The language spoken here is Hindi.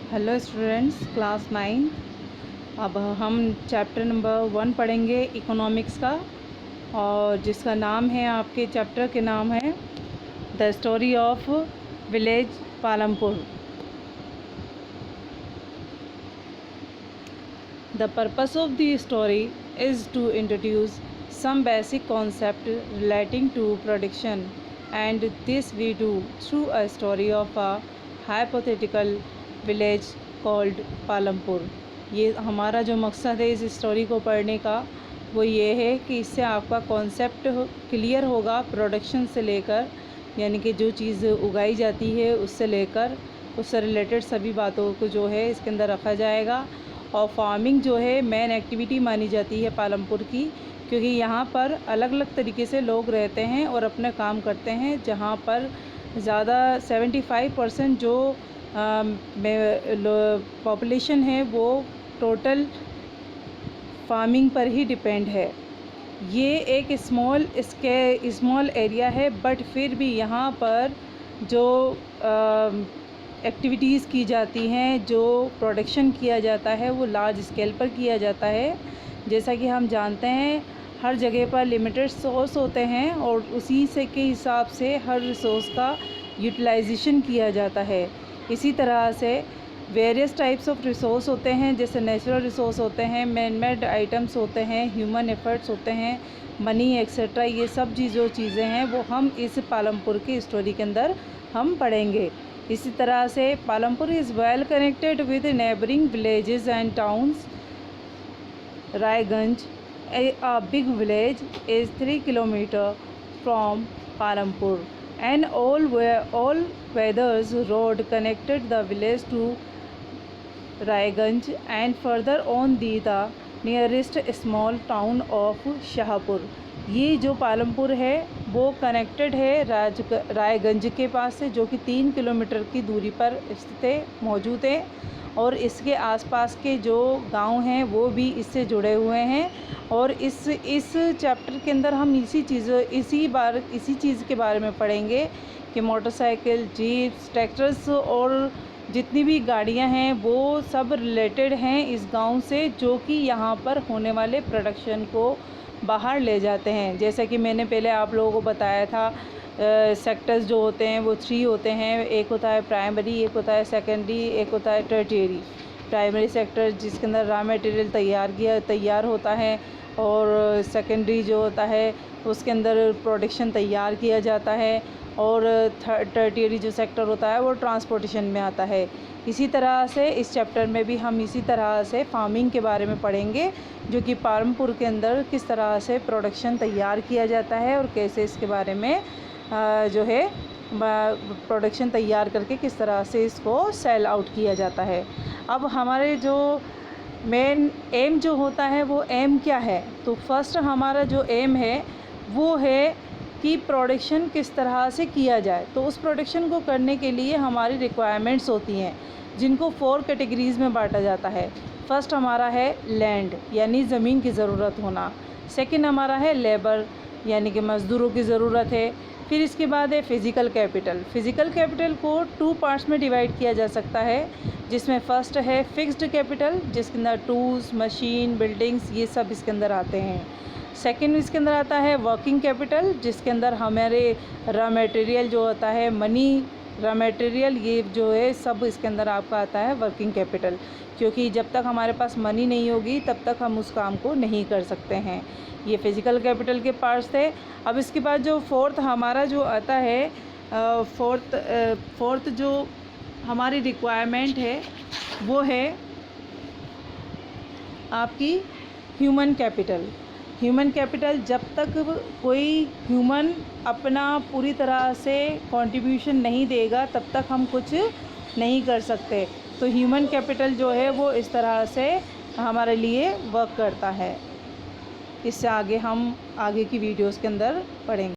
Hello students, class 9। अब हम चैप्टर नंबर 1 पढ़ेंगे इकोनॉमिक्स का, और जिसका नाम है, आपके चैप्टर के नाम है the story of village Palampur. The purpose of the story is to introduce some basic concept relating to production, and this we do through a story of a hypothetical village called Palampur. ये हमारा जो मकसद है इस स्टोरी को पढ़ने का, वो ये है कि इससे आपका कॉन्सेप्ट क्लियर होगा प्रोडक्शन से लेकर, यानी कि जो चीज़ उगाई जाती है उससे लेकर उससे रिलेटेड सभी बातों को जो है इसके अंदर रखा जाएगा। और फार्मिंग जो है मेन एक्टिविटी मानी जाती है पालमपुर की, क्योंकि यहाँ पर अलग अलग तरीके से लोग रहते हैं और अपने काम करते हैं। जहाँ पर ज़्यादा 75% जो पॉपुलेशन है वो टोटल फार्मिंग पर ही डिपेंड है। ये एक स्मॉल एरिया है, बट फिर भी यहाँ पर जो एक्टिविटीज़ की जाती हैं, जो प्रोडक्शन किया जाता है, वो लार्ज स्केल पर किया जाता है। जैसा कि हम जानते हैं, हर जगह पर लिमिटेड सोर्स होते हैं और उसी से के हिसाब से हर रिसोर्स का यूटिलाइजेशन किया जाता है। इसी तरह से वेरियस टाइप्स ऑफ रिसोर्स होते हैं, जैसे नेचुरल रिसोर्स होते हैं, मैन मेड आइटम्स होते हैं, ह्यूमन एफर्ट्स होते हैं, मनी एक्सेट्रा। ये सब जो चीज़ें हैं वो हम इस पालमपुर की स्टोरी के अंदर हम पढ़ेंगे। इसी तरह से Palampur is well connected with neighbouring villages and towns. Raiganj, a big village, is 3 kilometers from Palampur, and all weathers road connected the village to Raiganj, and further on the nearest small town of Shahpur। ये जो पालमपुर है वो कनेक्टेड है रायगंज के पास से, जो कि 3 किलोमीटर की दूरी पर स्थित मौजूद है, और इसके आसपास के जो गांव हैं वो भी इससे जुड़े हुए हैं। और इस चैप्टर के अंदर हम इसी चीज़ के बारे में पढ़ेंगे कि मोटरसाइकिल, जीप्स, ट्रैक्टर्स और जितनी भी गाड़ियां हैं वो सब रिलेटेड हैं इस गांव से, जो कि यहाँ पर होने वाले प्रोडक्शन को बाहर ले जाते हैं। जैसा कि मैंने पहले आप लोगों को बताया था, सेक्टर्स जो होते हैं वो 3 होते हैं। एक होता है प्राइमरी, एक होता है सेकेंडरी, एक होता है टर्टियरी। प्राइमरी सेक्टर जिसके अंदर रॉ मटेरियल तैयार होता है, और सेकेंडरी जो होता है उसके अंदर प्रोडक्शन तैयार किया जाता है, और टर्टियरी जो सेक्टर होता है वो ट्रांसपोर्टेशन में आता है। इसी तरह से इस चैप्टर में भी हम इसी तरह से फार्मिंग के बारे में पढ़ेंगे, जो कि पालमपुर के अंदर किस तरह से प्रोडक्शन तैयार किया जाता है और कैसे इसके बारे में जो है प्रोडक्शन तैयार करके किस तरह से इसको सेल आउट किया जाता है। अब हमारे जो मेन एम जो होता है वो एम क्या है, तो फर्स्ट हमारा जो एम है वो है कि प्रोडक्शन किस तरह से किया जाए। तो उस प्रोडक्शन को करने के लिए हमारी रिक्वायरमेंट्स होती हैं, जिनको 4 कैटेगरीज़ में बांटा जाता है। फर्स्ट हमारा है लैंड, यानी ज़मीन की ज़रूरत होना। सेकंड हमारा है लेबर, यानी कि मज़दूरों की ज़रूरत है। फिर इसके बाद है फ़िज़िकल कैपिटल। फ़िज़िकल कैपिटल को 2 पार्ट्स में डिवाइड किया जा सकता है, जिसमें फ़र्स्ट है फिक्स्ड कैपिटल, जिसके अंदर टूल्स, मशीन, बिल्डिंग्स, ये सब इसके अंदर आते हैं। सेकंड इसके अंदर आता है वर्किंग कैपिटल, जिसके अंदर हमारे रॉ मटेरियल जो होता है, मनी, रॉ मटेरियल, ये जो है सब इसके अंदर आपका आता है वर्किंग कैपिटल, क्योंकि जब तक हमारे पास मनी नहीं होगी तब तक हम उस काम को नहीं कर सकते हैं। ये फिज़िकल कैपिटल के पार्ट्स थे। अब इसके बाद जो फोर्थ हमारा जो आता है, फोर्थ जो हमारी रिक्वायरमेंट है वो है आपकी ह्यूमन कैपिटल। ह्यूमन कैपिटल, जब तक कोई ह्यूमन अपना पूरी तरह से कंट्रीब्यूशन नहीं देगा तब तक हम कुछ नहीं कर सकते। तो ह्यूमन कैपिटल जो है वो इस तरह से हमारे लिए वर्क करता है। इससे आगे हम आगे की वीडियोस के अंदर पढ़ेंगे।